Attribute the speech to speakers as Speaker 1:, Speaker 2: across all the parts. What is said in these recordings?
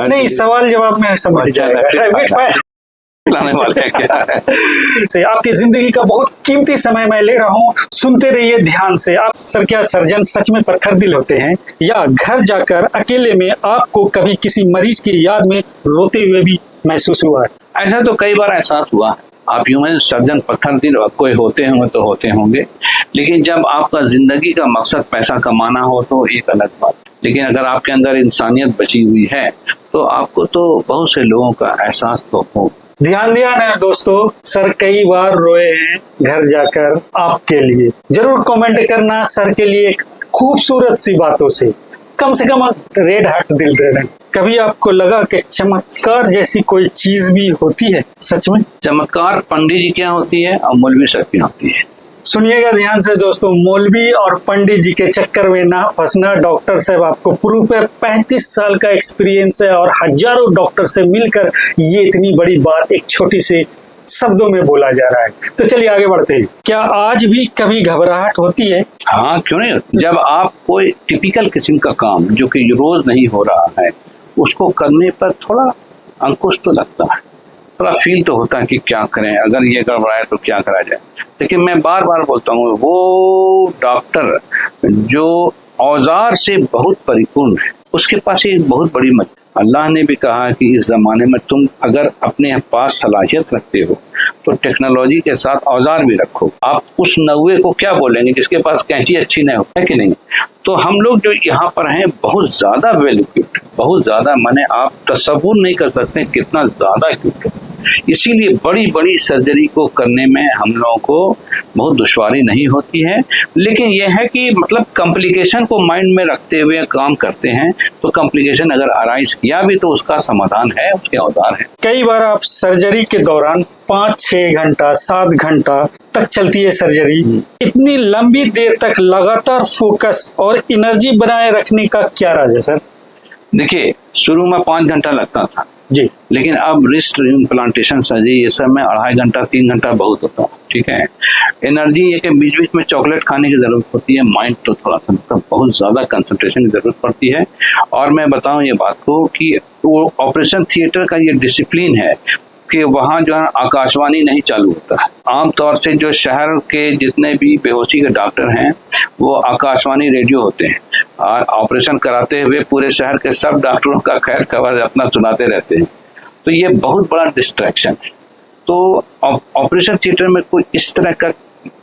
Speaker 1: नहीं, सवाल जवाब में समझ जाएगा। रैपिड फायर
Speaker 2: लाने वाले हैं क्या?
Speaker 1: से आपकी जिंदगी का बहुत कीमती समय मैं ले रहा हूँ, सुनते रहिए ध्यान से। आप सर, क्या सर्जन सच में पत्थर दिल होते हैं, या घर जाकर अकेले में आपको कभी किसी मरीज की याद में रोते हुए भी महसूस हुआ है?
Speaker 2: ऐसा तो कई बार एहसास हुआ है। आप यूं हैं सर्जन पत्थर दिल कोई होते होंगे तो होते होंगे, लेकिन जब आपका जिंदगी का मकसद पैसा कमाना हो तो एक अलग बात। लेकिन अगर आपके अंदर इंसानियत बची हुई है तो आपको तो बहुत से लोगों का एहसास तो हो।
Speaker 1: ध्यान दिया ना दोस्तों, सर कई बार रोए हैं घर जाकर आपके लिए। जरूर कमेंट करना सर के लिए खूबसूरत सी बातों से कम रेड हार्ट दिल दे रहे हैं। कभी आपको लगा कि चमत्कार जैसी कोई चीज भी होती है? सच में
Speaker 2: चमत्कार पंडित जी क्या होती है और मौलवी साहब क्या होती है।
Speaker 1: सुनिएगा ध्यान से दोस्तों, मौलवी और पंडित जी के चक्कर में ना फंसना। डॉक्टर साहब आपको प्रूफ है, 35 साल का एक्सपीरियंस है और हजारों डॉक्टर से मिलकर ये इतनी बड़ी बात एक छोटी सी शब्दों में बोला जा रहा है। तो चलिए आगे बढ़ते हैं। क्या आज भी कभी घबराहट होती है?
Speaker 2: हाँ, क्यों नहीं। जब आप कोई टिपिकल किस्म का काम जो कि रोज नहीं हो रहा है उसको करने पर थोड़ा अंकुश तो लगता है, थोड़ा फील तो होता है कि क्या करें, अगर ये गड़बड़ाए तो क्या करा जाए। लेकिन मैं बार बार बोलता हूँ, वो डॉक्टर जो औजार से बहुत परिपूर्ण है उसके पास एक बहुत बड़ी मदद। अल्लाह ने भी कहा कि इस जमाने में तुम अगर अपने पास सलाहियत रखते हो तो टेक्नोलॉजी के साथ औजार भी रखो। आप उस नौवे को क्या बोलेंगे जिसके पास कैंची अच्छी नहीं हो, है कि नहीं। तो हम लोग जो यहाँ पर हैं बहुत ज्यादा वेल इक्विप्ड, बहुत ज्यादा, माने आप तसव्वुर नहीं कर सकते कितना ज्यादा इक्विप्ड। इसीलिए बड़ी बड़ी सर्जरी को करने में हम लोगों को बहुत दुश्वारी नहीं होती है। लेकिन यह है कि मतलब कॉम्प्लिकेशन को माइंड में रखते हुए काम करते हैं, तो कॉम्प्लिकेशन अगर अराइज किया भी तो उसका समाधान है, उसके औजार है।
Speaker 1: कई बार आप सर्जरी के दौरान 5-6 घंटा 7 घंटा तक चलती है सर्जरी। इतनी लंबी देर तक लगातार फोकस और एनर्जी बनाए रखने का क्या राज है सर?
Speaker 2: देखिए, शुरू में 5 घंटा लगता था
Speaker 1: जी,
Speaker 2: लेकिन अब रिस्ट इम्प्लांटेशन सर्जरी ये सब में 2.5 घंटा 3 घंटा बहुत होता है। ठीक है, एनर्जी ये कि बीच बीच में चॉकलेट खाने की जरूरत होती है, माइंड तो थोड़ा सा मतलब बहुत ज्यादा कंसंट्रेशन की जरूरत पड़ती है। और मैं बताऊं ये बात को कि वो ऑपरेशन थिएटर का ये डिसिप्लिन है कि वहाँ जो है आकाशवाणी नहीं चालू होता है। आमतौर से जो शहर के जितने भी बेहोशी के डॉक्टर हैं वो आकाशवाणी रेडियो होते हैं और ऑपरेशन कराते हुए पूरे शहर के सब डॉक्टरों का खैर खबर अपना सुनाते रहते हैं। तो ये बहुत बड़ा डिस्ट्रैक्शन है। तो ऑपरेशन थिएटर में कोई इस तरह का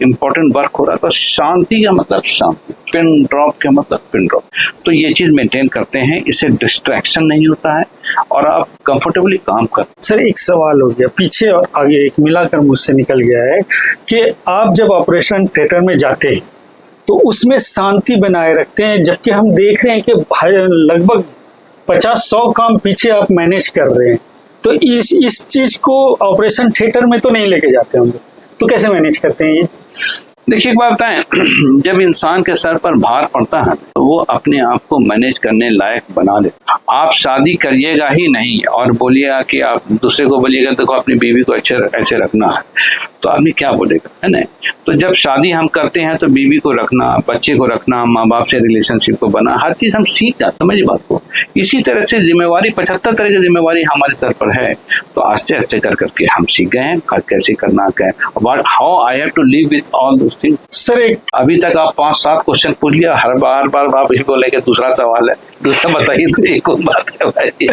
Speaker 2: इम्पोर्टेंट वर्क हो रहा तो शांति का मतलब शांति, पिन ड्रॉप का मतलब पिन ड्रॉप। तो ये चीज मेंटेन करते हैं, इससे डिस्ट्रैक्शन नहीं होता है और आप कंफर्टेबली काम कर।
Speaker 1: सर एक सवाल हो गया पीछे और आगे एक मिलाकर मुझसे निकल गया है कि आप जब ऑपरेशन थिएटर में जाते हैं तो उसमें शांति बनाए रखते हैं, जबकि हम देख रहे हैं कि लगभग 50-100 काम पीछे आप मैनेज कर रहे हैं। तो इस चीज को ऑपरेशन थिएटर में तो नहीं लेके जाते होंगे, तो कैसे मैनेज करते हैं ये?
Speaker 2: देखिए एक बात बताएं, जब इंसान के सर पर भार पड़ता है तो वो अपने आप को मैनेज करने लायक बना देता। आप शादी करिएगा ही नहीं और बोलिएगा कि आप दूसरे को बोलिएगा देखो अपनी बीवी को ऐसे रखना है, तो आदमी क्या बोलेगा, है ना। तो जब शादी हम करते हैं तो बीवी को रखना, बच्चे को रखना, माँ बाप से रिलेशनशिप को बना, हर चीज हम सीख जाते, समझिए बात को। इसी तरह से जिम्मेवारी 75 तरह की जिम्मेवारी हमारे सर पर है, तो आस्ते आस्ते कर करके हम सीख गए हैं कैसे करना है, how I have to live with all those things.
Speaker 1: Sir
Speaker 2: अभी तक आप 5-7 क्वेश्चन पूछ लिया, हर बार आप यही बोलेंगे दूसरा सवाल है, दूसरा बताइए तो एक और बात है भाई।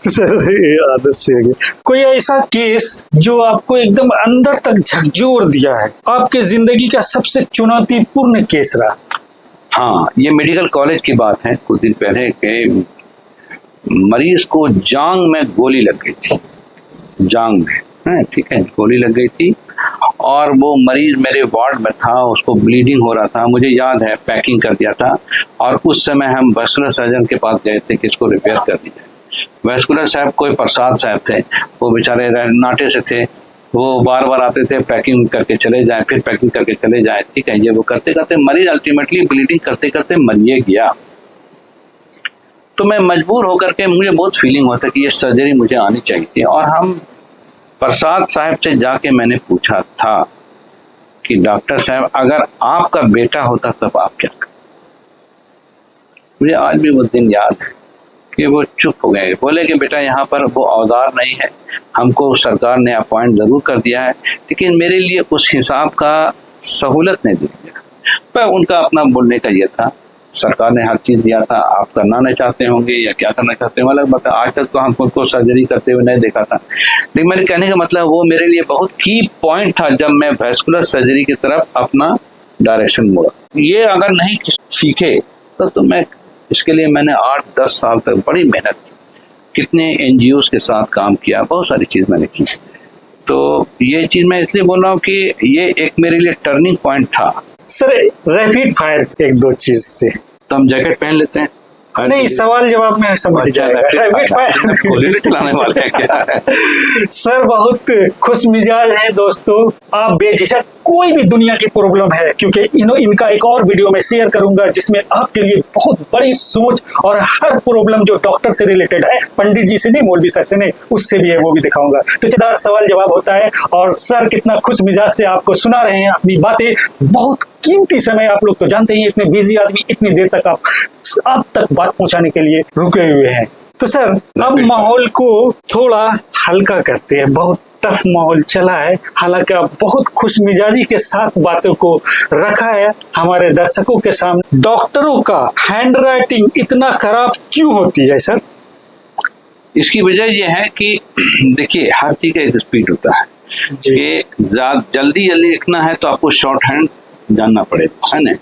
Speaker 1: सर आदत से कोई ऐसा केस जो आपको एकदम अंदर तक झकझोर दिया है, आपके जिंदगी का सबसे चुनौतीपूर्ण केस रहा?
Speaker 2: हाँ, ये मेडिकल कॉलेज की बात है। कुछ दिन पहले के मरीज को जांग में गोली लग गई थी, जांग में, ठीक है, गोली लग गई थी और वो मरीज मेरे वार्ड में था, उसको ब्लीडिंग हो रहा था। मुझे याद है पैकिंग कर दिया था और उस समय हम वैस्कुलर सर्जन के पास गए थे कि इसको रिपेयर कर दिया। वैस्कुलर साहब कोई प्रसाद साहब थे, वो बेचारे नाटे से थे, वो बार बार आते थे पैकिंग करके चले जाए, फिर पैकिंग करके चले जाए, ठीक है। ये वो करते करते मरीज अल्टीमेटली ब्लीडिंग करते करते मरिए गया। तो मैं मजबूर होकर के, मुझे बहुत फीलिंग होता कि ये सर्जरी मुझे आनी चाहिए थी और हम प्रसाद साहब से जाके मैंने पूछा था कि डॉक्टर साहब अगर आपका बेटा होता तब आप क्या करते। मुझे आज भी वो दिन याद है। कि वो चुप हो गए, बोले कि बेटा यहाँ पर वो औजार नहीं है, हमको सरकार ने अपॉइंट ज़रूर कर दिया है लेकिन मेरे लिए उस हिसाब का सहूलत नहीं दी गया। पर उनका अपना बोलने का ये था, सरकार ने हर चीज़ दिया था, आप करना नहीं चाहते होंगे या क्या करना चाहते हैं अलग बात है। आज तक तो हम खुद को सर्जरी करते हुए नहीं देखा था, लेकिन मेरे कहने का मतलब वो मेरे लिए बहुत की पॉइंट था जब मैं वैस्कुलर सर्जरी की तरफ अपना डायरेक्शन मोड़ा। ये अगर नहीं सीखे तो मैं इसके लिए मैंने 8-10 साल तक बड़ी मेहनत की, कितने NGOs के साथ काम किया, बहुत सारी चीज़ मैंने की। तो ये चीज़ मैं इसलिए बोल रहा हूँ कि ये एक मेरे लिए टर्निंग पॉइंट था।
Speaker 1: सर रैपिड फायर एक दो चीज से
Speaker 2: तो हम जैकेट पहन लेते हैं,
Speaker 1: नहीं सवाल जवाब में समझ जाएगा। रैपिड फायर
Speaker 2: गोली चलाने वाले हैं क्या?
Speaker 1: सर बहुत खुश मिजाज है दोस्तों, आप बेझिझक कोई भी दुनिया की प्रॉब्लम है, क्योंकि इनका एक और वीडियो में शेयर करूंगा जिसमें आपके लिए बहुत बड़ी सोच और हर प्रॉब्लम जो डॉक्टर से रिलेटेड है, पंडित जी से नहीं मौलवी साहब से नहीं, उससे भी है, वो भी दिखाऊंगा। तो चदार सवाल जवाब होता है और सर कितना खुश मिजाज से आपको सुना रहे हैं अपनी बातें। बहुत कीमती समय, आप लोग तो जानते ही इतने बिजी आदमी इतनी देर तक आप तक बात पहुंचाने के लिए रुके हुए हैं। तो सर अब माहौल को थोड़ा हल्का करते हैं, बहुत टफ माहौल चला है, हालांकि आप बहुत खुश मिजाजी के साथ बातों को रखा है हमारे दर्शकों के सामने। डॉक्टरों का हैंड राइटिंग इतना खराब क्यों होती है सर?
Speaker 2: इसकी वजह यह है कि देखिए हर चीज का एक स्पीड होता है कि जल्दी लिखना है तो आपको शॉर्ट हैंड जानना पड़ेगा, है ना।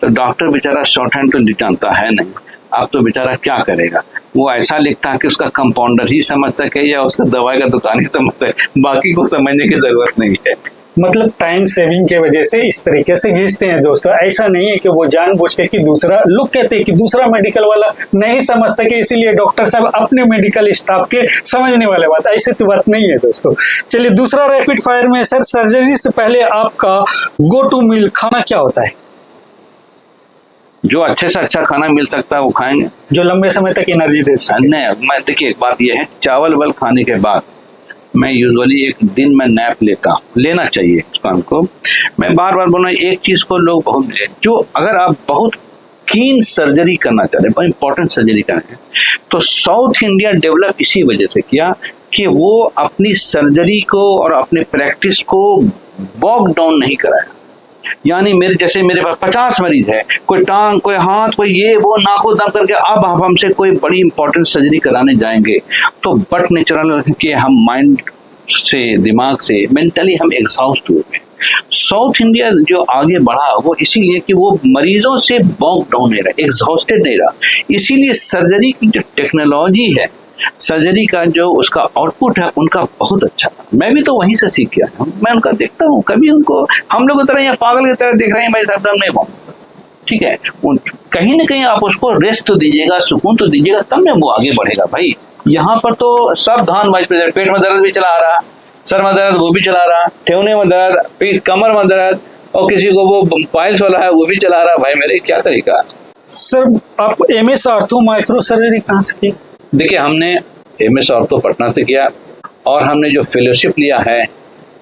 Speaker 2: तो डॉक्टर बेचारा शॉर्ट हैंड तो जानता है नहीं, अब तो बेचारा क्या करेगा, वो ऐसा लिखता है कि उसका कंपाउंडर ही समझ सके या उसका दवाई का दुकान ही समझ सके, बाकी को समझने की जरूरत नहीं है।
Speaker 1: मतलब टाइम सेविंग के वजह से इस तरीके से घिसते हैं दोस्तों। ऐसा नहीं है कि वो जानबूझ के कि दूसरा लोग कहते हैं कि दूसरा मेडिकल वाला नहीं समझ सके इसलिए डॉक्टर साहब अपने मेडिकल स्टाफ के समझने वाले बात, ऐसी तो बात नहीं है दोस्तों। चलिए दूसरा रैपिड फायर में सर, सर्जरी से पहले आपका गो टू मील खाना क्या होता है?
Speaker 2: जो अच्छे से अच्छा खाना मिल सकता है वो खाएंगे, जो
Speaker 1: लंबे समय तक एनर्जी दे सके।
Speaker 2: नहीं, मैं देखिए एक बात ये है, चावल वाल खाने के बाद मैं यूजुअली एक दिन में नैप लेना चाहिए हमको। मैं बार बार बोल रहा हूँ, एक चीज को लोग बहुत मिले, जो अगर आप बहुत कीन सर्जरी करना चाह रहे हैं, बहुत इंपॉर्टेंट सर्जरी करना है, तो साउथ इंडिया डेवलप इसी वजह से किया कि वो अपनी सर्जरी को और अपने प्रैक्टिस को बॉग डाउन नहीं कराया। यानी मेरे पास 50 मरीज है, कोई टांग, कोई हाथ, कोई ये वो, नाको दम करके अब आप हमसे कोई बड़ी इंपॉर्टेंट सर्जरी कराने जाएंगे तो बट नेचुरल कि हम माइंड से, दिमाग से, मेंटली हम एग्जॉस्ट हो गए। साउथ इंडिया जो आगे बढ़ा वो इसीलिए कि वो मरीजों से बॉग डाउन नहीं रहा, एग्जॉस्टेड नहीं रहा। इसीलिए सर्जरी की जो टेक्नोलॉजी है, सर्जरी का जो उसका आउटपुट है उनका बहुत अच्छा था। मैं भी तो वहीं से सीख गया हूँ, मैं उनका देखता हूँ, कभी उनको हम लोग की तरह या पागल की तरह देख रहे हैं भाई साहब नहीं वो ठीक है, कहीं ना कहीं आप उसको रेस्ट तो दीजिएगा, सुकून तो दीजिएगा, तब ना वो आगे बढ़ेगा भाई। यहाँ पर तो सब धान वाइस प्रेसिडेंट, पेट में दर्द भी चला रहा, सर में दर्द वो भी चला रहा, ठेवने में दर्द, पीठ कमर में दर्द, और किसी को वो पाइल्स वाला है वो भी चला रहा। भाई मेरे क्या तरीका।
Speaker 1: सर आप MS ऑर्थो माइक्रो सर्जरी कहाँ से की?
Speaker 2: देखिए हमने MS ऑर्थो पटना से किया और हमने जो फेलोशिप लिया है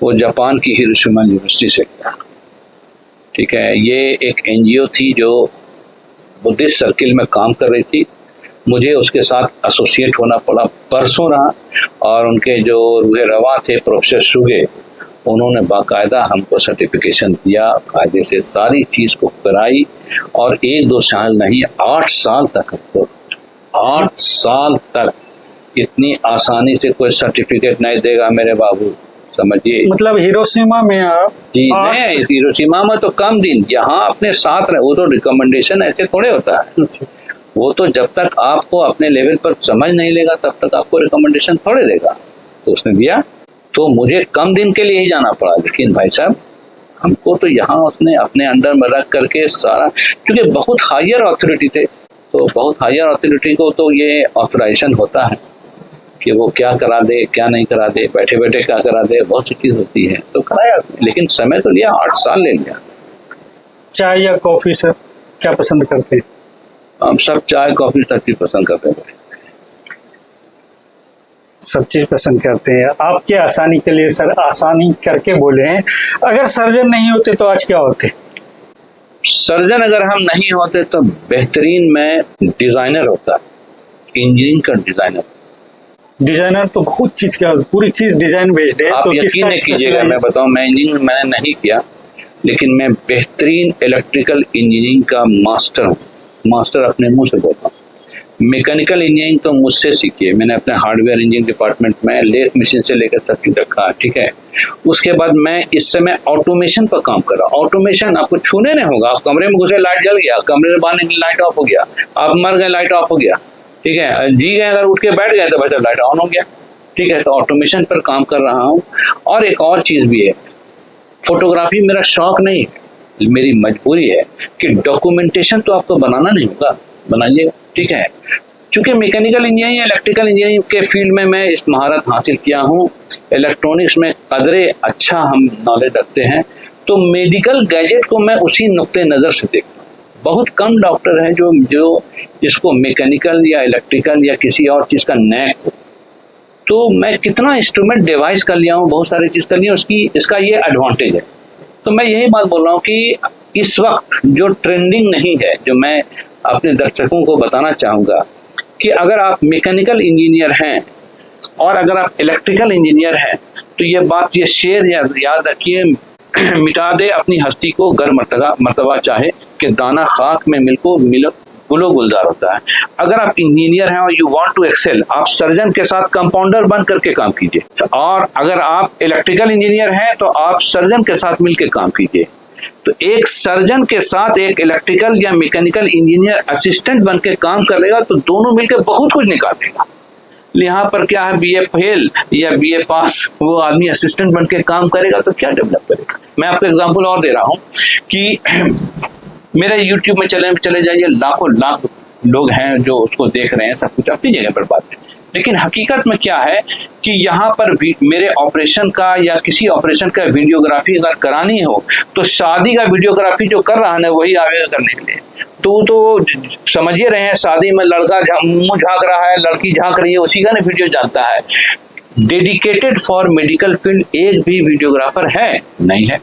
Speaker 2: वो जापान की हिरोशिमा यूनिवर्सिटी से किया। ठीक है, ये एक NGO थी जो बुद्धिस्ट सर्किल में काम कर रही थी, मुझे उसके साथ एसोसिएट होना पड़ा, परसों रहा। और उनके जो रूहे रवा थे प्रोफेसर सुगे, उन्होंने बाकायदा हमको सर्टिफिकेशन दिया, कायदे से सारी चीज़ को कराई और 1-2 साल नहीं 8 साल तक, 8 साल तक इतनी आसानी से कोई सर्टिफिकेट नहीं देगा मेरे बाबू, समझिए।
Speaker 1: मतलब हिरोशिमा में आप
Speaker 2: जी नहीं, हिरोशिमा में तो कम दिन, यहाँ अपने साथ रहे, वो तो रिकमेंडेशन ऐसे थोड़े होता है। वो तो जब तक आपको अपने लेवल पर समझ नहीं लेगा तब तक आपको रिकमेंडेशन थोड़े देगा। तो उसने दिया, तो मुझे कम दिन के लिए ही जाना पड़ा, लेकिन भाई साहब हमको तो यहाँ उसने अपने अंडर में रख करके सारा, क्योंकि बहुत हायर अथॉरिटी थे, तो बहुत हायर अथॉरिटी को तो ये ऑथराइजेशन होता है कि वो क्या करा दे, क्या नहीं करा दे, बैठे बैठे क्या करा दे, बहुत सी चीज़ होती है। तो कराया, लेकिन समय तो लिया, 8 साल ले लिया।
Speaker 1: चाय या कॉफी सर क्या पसंद करते हैं?
Speaker 2: हम सब चाय कॉफी सब चीज पसंद करते हैं,
Speaker 1: सब चीज पसंद करते हैं। आपके आसानी के लिए सर आसानी करके बोले हैं, अगर सर्जन नहीं होते तो आज क्या होते?
Speaker 2: सर्जन अगर हम नहीं होते तो बेहतरीन में डिजाइनर होता, इंजीनियरिंग का डिजाइनर।
Speaker 1: डिजाइनर तो बहुत चीज का, पूरी चीज डिजाइन बेस्ड है।
Speaker 2: आप
Speaker 1: तो
Speaker 2: यकीन नहीं कीजिएगा, मैं बताऊं, मैं इंजीनियरिंग मैंने नहीं किया, लेकिन मैं बेहतरीन इलेक्ट्रिकल इंजीनियरिंग का मास्टर हूँ। मास्टर अपने मुंह से बोलता हूँ। मैकेनिकल इंजीनियरिंग तो मुझसे सीखी है, मैंने अपने हार्डवेयर इंजीनियरिंग डिपार्टमेंट में लेथ मशीन से लेकर सब चीज रखा, ठीक है। उसके बाद मैं इस समय ऑटोमेशन पर काम कर रहा हूँ। ऑटोमेशन आपको छूने नहीं होगा, आप कमरे में घुसे लाइट जल गया, कमरे से बाहर निकले लाइट ऑफ हो गया, आप मर गए लाइट ऑफ हो गया, ठीक है। जी गए अगर उठ के बैठ गए तो भाई लाइट ऑन हो गया, ठीक है। तो ऑटोमेशन पर काम कर रहा हूँ। और एक और चीज भी है, फोटोग्राफी मेरा शौक नहीं है, मेरी मजबूरी है कि डॉक्यूमेंटेशन तो आपको बनाना नहीं होगा, बनाइएगा, ठीक है। क्योंकि मैकेनिकल इंजीनियरिंग, इलेक्ट्रिकल इंजीनियरिंग के फील्ड में मैं इस महारत हासिल किया हूँ। इलेक्ट्रॉनिक्स में कदरे अच्छा हम नॉलेज रखते हैं, तो मेडिकल गैजेट को मैं उसी नुक्ते नज़र से देखता हूँ। बहुत कम डॉक्टर हैं जो जिसको मैकेनिकल या इलेक्ट्रिकल या किसी और चीज़ का नैक हो। तो मैं कितना इंस्ट्रूमेंट डिवाइस कर लिया हूँ, बहुत सारी चीज़ कर लिया हूँ, इसका ये एडवांटेज है। तो मैं यही बात बोल रहा हूँ कि इस वक्त जो ट्रेंडिंग नहीं है, जो मैं अपने दर्शकों को बताना चाहूँगा कि अगर आप मैकेनिकल इंजीनियर हैं और अगर आप इलेक्ट्रिकल इंजीनियर हैं, तो ये बात, ये शेर याद रखिए, मिटा दे अपनी हस्ती को गर मर्तबा चाहे कि दाना खाक में मिलो गुलो गुलजार होता है। अगर आप इंजीनियर हैं और यू वांट टू एक्सेल, आप सर्जन के साथ कंपाउंडर बन करके काम कीजिए। और अगर आप इलेक्ट्रिकल इंजीनियर हैं तो आप सर्जन के साथ मिलकर काम कीजिए। तो एक सर्जन के साथ एक इलेक्ट्रिकल या मैकेनिकल इंजीनियर असिस्टेंट बन के काम करेगा तो दोनों मिलकर बहुत कुछ निकाल देगा। यहाँ पर क्या है, बीए फेल या बीए पास वो आदमी असिस्टेंट बन के काम करेगा तो क्या डेवलप करेगा। मैं आपको एग्जांपल और दे रहा हूँ कि मेरे यूट्यूब में चले जाइए, लाखों लाख लोग हैं जो उसको देख रहे हैं, सब कुछ अपनी जगह पर बात है। लेकिन हकीकत में क्या है कि यहाँ पर भी मेरे ऑपरेशन का या किसी ऑपरेशन का वीडियोग्राफी अगर करानी हो तो शादी का वीडियोग्राफी जो कर रहा है वही आवेगा करने के लिए। तो समझिए रहे हैं, शादी में लड़का मुंह झाँक रहा है, लड़की झाँक रही है, उसी का ना वीडियो जानता है। डेडिकेटेड फॉर मेडिकल फील्ड एक भी वीडियोग्राफर है नहीं है।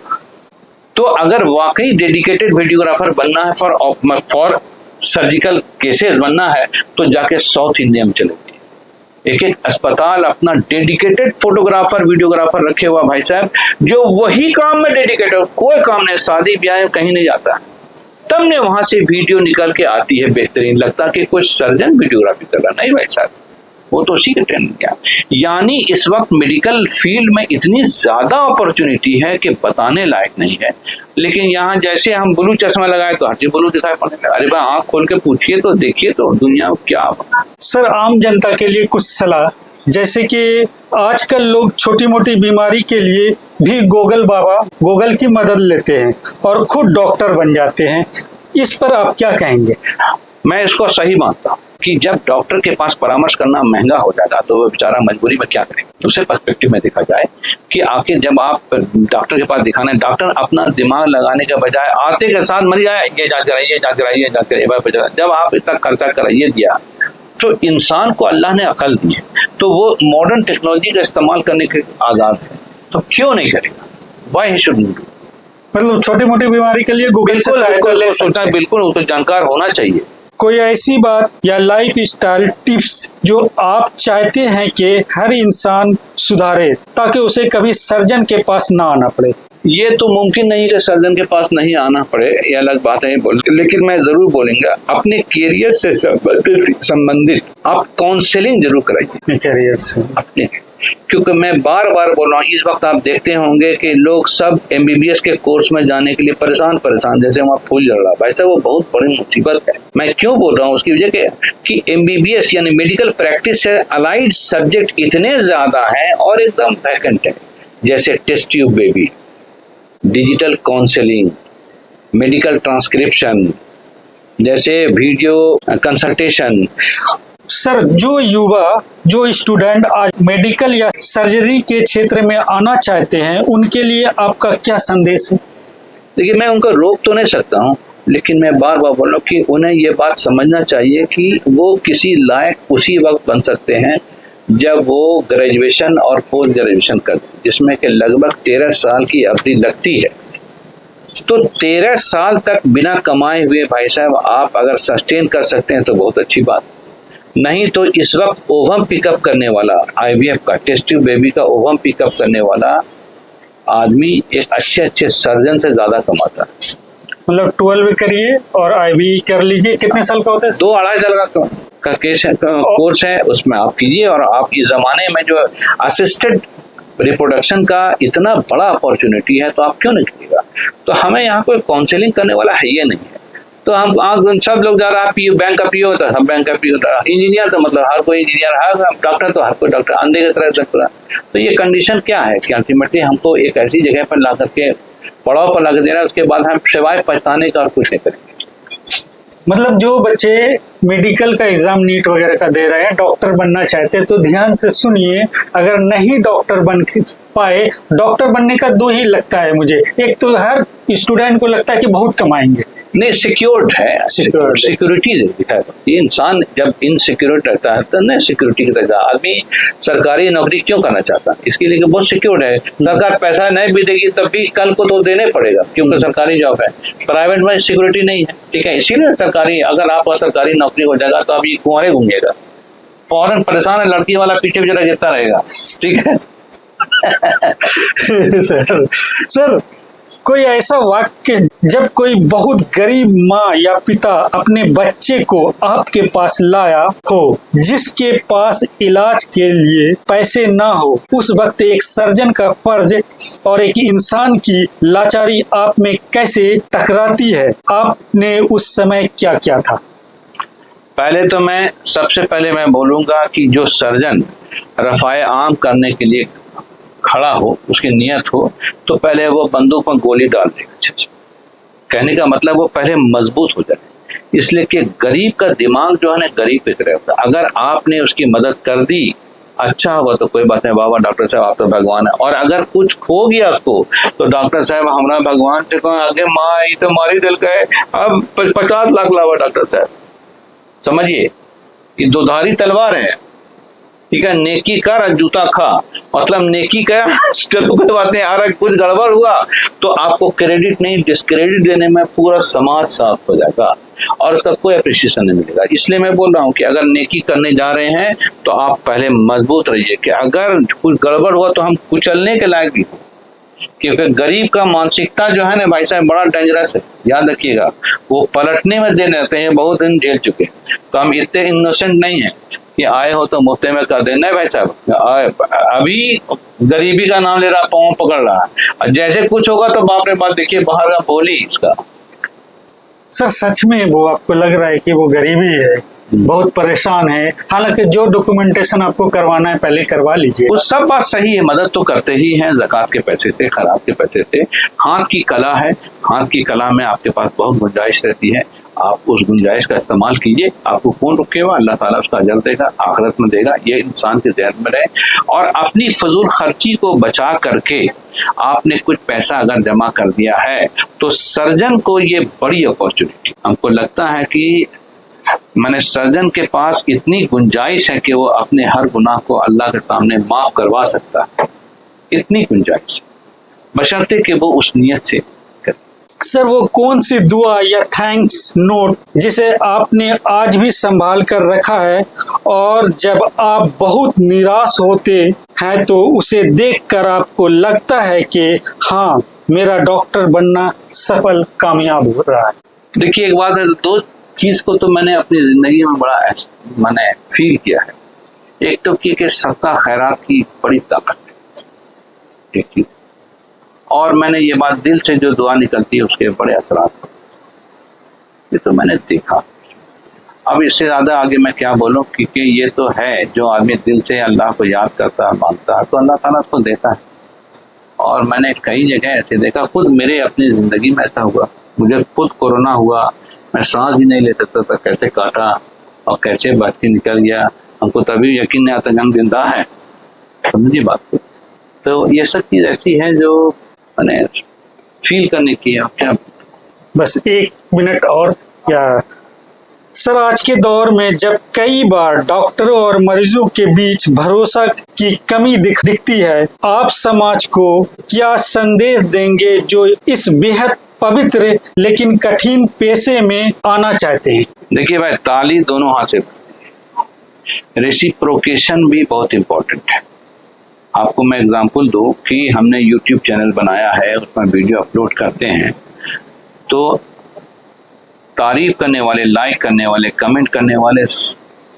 Speaker 2: तो अगर वाकई डेडिकेटेड वीडियोग्राफर बनना है, फॉर सर्जिकल केसेस बनना है, तो जाके साउथ इंडिया में चले। एक एक अस्पताल अपना डेडिकेटेड फोटोग्राफर वीडियोग्राफर रखे हुआ भाई साहब, जो वही काम में डेडिकेटेड, कोई काम नहीं, शादी ब्याह कहीं नहीं जाता, तब ने वहां से वीडियो निकल के आती है बेहतरीन। लगता कि कोई सर्जन वीडियोग्राफी कर रहा, नहीं भाई साहब, वो तो उसी के ट्रेंड गया। यानी इस वक्त मेडिकल फील्ड में इतनी ज्यादा अपॉर्चुनिटी है कि बताने लायक नहीं है। लेकिन यहाँ जैसे हम ब्लू चश्मा लगाए तो हर चीज ब्लू दिखाई पड़ने लगा। अरे भाई आंख खोल के पूछिए तो देखिए तो दुनिया क्या।
Speaker 1: सर, आम जनता के लिए कुछ सलाह, जैसे कि आजकल लोग छोटी मोटी बीमारी के लिए भी गूगल की मदद लेते हैं और खुद डॉक्टर बन जाते हैं, इस पर आप क्या कहेंगे?
Speaker 2: मैं इसको सही मानता हूँ कि जब डॉक्टर के पास परामर्श करना महंगा हो जाता तो वो बेचारा मजबूरी में क्या करे। दूसरे पर्सपेक्टिव में देखा जाए कि आखिर जब आप डॉक्टर के पास दिखाने, डॉक्टर अपना दिमाग लगाने के बजाय आते के साथ मर जाए, ये जांच कराइए, जांच कराइए, जांच कराइए। जब आप इतना खर्चा कराइए दिया तो इंसान को अल्लाह ने अकल दी है, तो वो मॉडर्न टेक्नोलॉजी का इस्तेमाल करने के आज़ाद है, तो क्यों नहीं करेगा? Why he should do.
Speaker 1: मतलब छोटी मोटी बीमारी के लिए गूगल से सहायता ले सकते हैं।
Speaker 2: बिल्कुल, वो तो जानकार होना चाहिए।
Speaker 1: कोई ऐसी बात या लाइफ स्टाइल टिप्स जो आप चाहते हैं कि हर इंसान सुधारे ताकि उसे कभी सर्जन के पास ना आना पड़े?
Speaker 2: ये तो मुमकिन नहीं कि सर्जन के पास नहीं आना पड़े, ये अलग बात है, लेकिन मैं जरूर बोलूंगा अपने कैरियर से संबंधित आप काउंसलिंग जरूर कराइए
Speaker 1: कैरियर से
Speaker 2: अपने। क्योंकि मैं बार बार बोल रहा हूँ, इस वक्त आप देखते होंगे कि लोग सब MBBS के कोर्स में जाने के लिए परेशान, जैसे वहाँ फूल जड़ रहा। भाई साहब वो बहुत बड़ी मुसीबत है। मैं क्यों बोल रहा हूँ उसकी वजह कि MBBS यानी मेडिकल प्रैक्टिस से अलाइड सब्जेक्ट इतने ज्यादा हैं और एकदम वैकेंट है, जैसे test tube baby, digital counselling, medical transcription, जैसे वीडियो कंसल्टेशन।
Speaker 1: सर, जो स्टूडेंट आज मेडिकल या सर्जरी के क्षेत्र में आना चाहते हैं उनके लिए आपका क्या संदेश है?
Speaker 2: देखिए, मैं उनको रोक तो नहीं सकता हूँ, लेकिन मैं बार बार बोल रहा हूँ कि उन्हें ये बात समझना चाहिए कि वो किसी लायक उसी वक्त बन सकते हैं जब वो ग्रेजुएशन और पोस्ट ग्रेजुएशन करते हैं, जिसमें कि लगभग 13 साल की अवधि लगती है। तो 13 साल तक बिना कमाए हुए भाई साहब आप अगर सस्टेन कर सकते हैं तो बहुत अच्छी बात। नहीं तो इस वक्त ओवम पिकअप करने वाला, IVF का, टेस्ट ट्यूब बेबी का ओवम पिकअप करने वाला आदमी एक अच्छे सर्जन से ज्यादा कमाता है।
Speaker 1: मतलब 12 करिए और IVF कर लीजिए, कितने साल का होता है?
Speaker 2: 2-2.5 साल का कोर्स है, उसमें आप कीजिए। और आप इस जमाने में जो असिस्टेड रिप्रोडक्शन का इतना बड़ा अपॉर्चुनिटी है, तो आप क्यों नहीं कीजिएगा। तो हमें यहाँ कोई काउंसलिंग करने वाला है ये नहीं है। तो हम सब लोग जा रहा है, पीओ बैंक का पीओ होता है, सब बैंक का पीओ होता है, इंजीनियर तो मतलब हर कोई इंजीनियर है, डॉक्टर तो हर कोई डॉक्टर, अंधे की तरह तक। तो ये कंडीशन क्या है कि अल्टीमेटली हमको एक ऐसी जगह पर ला करके, पड़ाव पर ला कर दे रहा है, उसके बाद हम सिवाय पछताने का और कुछ नहीं करेंगे।
Speaker 1: मतलब जो बच्चे मेडिकल का एग्जाम नीट वगैरह का दे रहे हैं, डॉक्टर बनना चाहते हैं, तो ध्यान से सुनिए, अगर नहीं डॉक्टर बन पाए, डॉक्टर बनने का 2 ही लगता है मुझे। एक तो हर स्टूडेंट को लगता है कि बहुत कमाएंगे,
Speaker 2: नहीं, सिक्योर्ड है, सिक्योरिटी दिखाई पड़ती है। इंसान जब इनसिक्योर रहता है तो नहीं सिक्योरिटी की तरह। आदमी सरकारी नौकरी क्यों करना चाहता है? इसके लिए बहुत सिक्योर्ड है। सरकार पैसा नहीं भी देगी तब भी कल को तो देने पड़ेगा, क्योंकि सरकारी जॉब है। प्राइवेट में सिक्योरिटी नहीं है, ठीक है। इसीलिए सरकारी, अगर आपका सरकारी नौकरी हो जाएगा तो आप ये कुंवारे घूमिएगा। फौरन परेशान है, लड़की वाला पीछे बेचारा गिरता रहेगा, ठीक है।
Speaker 1: सर कोई ऐसा वाक्य जब कोई बहुत गरीब माँ या पिता अपने बच्चे को आपके पास लाया हो, जिसके पास इलाज के लिए पैसे ना हो, उस वक्त एक सर्जन का फर्ज और एक इंसान की लाचारी आप में कैसे टकराती है? आपने उस समय क्या किया था?
Speaker 2: पहले तो सबसे पहले मैं बोलूंगा कि जो सर्जन रफ़ाए आम करने के लिए खड़ा हो, उसकी नियत हो, तो पहले वो बंदूक में गोली डाल देगा अच्छे से। कहने का मतलब वो पहले मजबूत हो जाए। इसलिए कि गरीब का दिमाग जो है ना, गरीब की तरह होता है। अगर आपने उसकी मदद कर दी, अच्छा हुआ तो कोई बात नहीं, बाबा डॉक्टर साहब आप तो भगवान है। और अगर कुछ खो गया आपको, तो डॉक्टर साहब हमारा भगवान से आगे माँ ये तो मारी दिल का है, अब 50 लाख लावा डॉक्टर साहब। समझिए, ये दोधारी तलवार है, ठीक है। नेकी कर जूता खा, मतलब नेकी कर, चलो कोई बात नहीं, आ कुछ गड़बड़ हुआ तो आपको क्रेडिट नहीं, डिस्क्रेडिट देने में पूरा समाज साथ हो जाएगा और उसका कोई अप्रिशिएशन नहीं मिलेगा। इसलिए मैं बोल रहा हूँ कि अगर नेकी करने जा रहे हैं तो आप पहले मजबूत रहिए कि अगर कुछ गड़बड़ हुआ तो हम कुचलने के लायक भी हो। क्योंकि गरीब का मानसिकता जो है ना भाई साहब, बड़ा डेंजरस है, याद रखिएगा। वो पलटने में देने रहते हैं, बहुत दिन झेल चुके। तो हम इतने इनोसेंट नहीं है कि आए हो तो मुफ्ते में कर देना। भाई साहब अभी गरीबी का नाम ले रहा, पाँव पकड़ रहा है, जैसे कुछ होगा तो बाप रे बाप, देखिए बाहर का बोली उसका।
Speaker 1: सर सच में वो आपको लग रहा है कि वो गरीबी है, बहुत परेशान है, हालांकि जो डॉक्यूमेंटेशन आपको करवाना है पहले करवा लीजिए।
Speaker 2: वो सब बात सही है, मदद तो करते ही हैं ज़कात के पैसे से, खराब के पैसे से। हाथ की कला है, हाथ की कला में आपके पास बहुत गुंजाइश रहती है, आप उस गुंजाइश का इस्तेमाल कीजिए। आपको कौन रुकेगा? अल्लाह ताला उसका अजर देगा, आखिरत में देगा। ये इंसान के ध्यान में रहे। और अपनी फजूल खर्ची को बचा करके आपने कुछ पैसा अगर जमा कर दिया है तो सर्जन को ये बड़ी अपॉर्चुनिटी, हमको लगता है कि मैंने सर्जन के पास इतनी गुंजाइश है कि वो अपने हर गुनाह को अल्लाह के सामने माफ करवा सकता है, इतनी गुंजाइश, बशर्ते कि वो उस नियत से।
Speaker 1: सर वो कौन सी दुआ या थैंक्स नोट जिसे आपने आज भी संभाल कर रखा है और जब आप बहुत निराश होते हैं तो उसे देखकर आपको लगता है कि हाँ, मेरा डॉक्टर बनना सफल कामयाब हो रहा है?
Speaker 2: देखिए, एक बात है, 2 चीज को तो मैंने अपनी जिंदगी में बड़ा मैंने फील किया है। एक तो कि सदका खैरात की बड़ी ताकत है, एक चीज, और मैंने ये बात दिल से जो दुआ निकलती है उसके बड़े असरात, ये तो मैंने देखा। अब इससे ज़्यादा आगे मैं क्या बोलूं, क्योंकि ये तो है जो आदमी दिल से अल्लाह को याद करता है, मानता है, तो अल्लाह ताला उसको देता है। और मैंने कई जगह ऐसे देखा, खुद मेरे अपनी ज़िंदगी में ऐसा हुआ। मुझे खुद कोरोना हुआ, मैं सांस ही नहीं ले सकता था, कैसे काटा और कैसे बच के निकल गया, हमको तभी यकीन नहीं आता कि हम जिंदा हैं। समझिए बात को। तो ये सब चीज़ ऐसी है जो मैंने फील करने की है। क्या
Speaker 1: बस 1 मिनट और क्या सर, आज के दौर में जब कई बार डॉक्टरों और मरीजों के बीच भरोसा की कमी दिखती है, आप समाज को क्या संदेश देंगे जो इस बेहद पवित्र लेकिन कठिन पेशे में आना चाहते हैं?
Speaker 2: देखिए भाई, ताली दोनों हाथ से, रेसिप्रोकेशन भी बहुत इम्पोर्टेंट है। आपको मैं एग्जांपल दूं कि हमने यूट्यूब चैनल बनाया है, उसमें वीडियो अपलोड करते हैं, तो तारीफ करने वाले, लाइक करने वाले, कमेंट करने वाले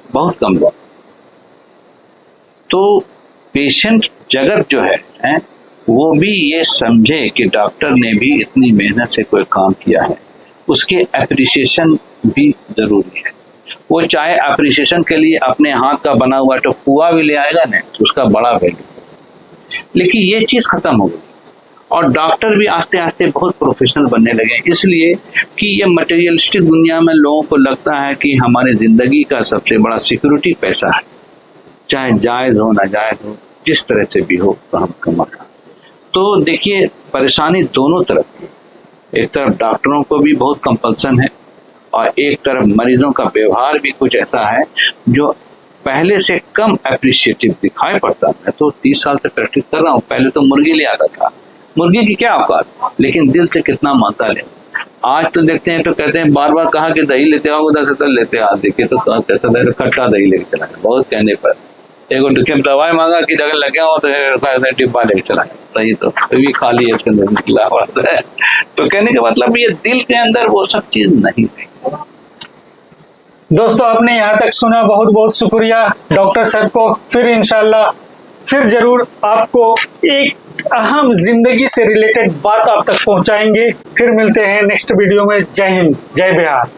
Speaker 2: बहुत कम लोग। तो पेशेंट जगत जो है वो भी ये समझे कि डॉक्टर ने भी इतनी मेहनत से कोई काम किया है, उसके अप्रिसिएशन भी जरूरी है। वो चाहे अप्रिसिएशन के लिए अपने हाथ का बना हुआ तो पुआ भी ले आएगा ना, तो उसका बड़ा वैल्यू। लेकिन ये चीज खत्म हो गई और डॉक्टर भी आस्ते आस्ते बहुत प्रोफेशनल बनने लगे, इसलिए कि ये मटेरियलिस्टिक दुनिया में लोगों को लगता है कि हमारी जिंदगी का सबसे बड़ा सिक्योरिटी पैसा है, चाहे जायज हो ना जायज हो, जिस तरह से भी हो तो हम कमाना। तो देखिए परेशानी दोनों तरफ की, एक तरफ डॉक्टरों को भी बहुत कंपल्सन है और एक तरफ मरीजों का व्यवहार भी कुछ ऐसा है जो पहले से कम अप्रिशिएटिव दिखाई पड़ता है। मैं तो 30 साल से प्रैक्टिस कर रहा हूँ, पहले तो मुर्गी ले आता था, मुर्गी की क्या औकात, लेकिन दिल से कितना मानता ले। आज तो देखते हैं तो कहते हैं बार बार कहा कि दही लेते आओ, 10 लेते आ, देखिए तो कैसा दही, खट्टा दही लेके चला गया, बहुत कहने पर एक दवाई मांगा कि जगह लगे हो तो डिब्बा लेके चला गया, सही तो भी खाली है, इसके अंदर निकला हुआ है। तो कहने का मतलब ये दिल के अंदर वो सब चीज नहीं है।
Speaker 1: दोस्तों आपने यहाँ तक सुना, बहुत बहुत शुक्रिया डॉक्टर साहब को। फिर इंशाल्लाह फिर जरूर आपको एक अहम जिंदगी से रिलेटेड बात आप तक पहुंचाएंगे। फिर मिलते हैं नेक्स्ट वीडियो में। जय हिंद, जय बिहार।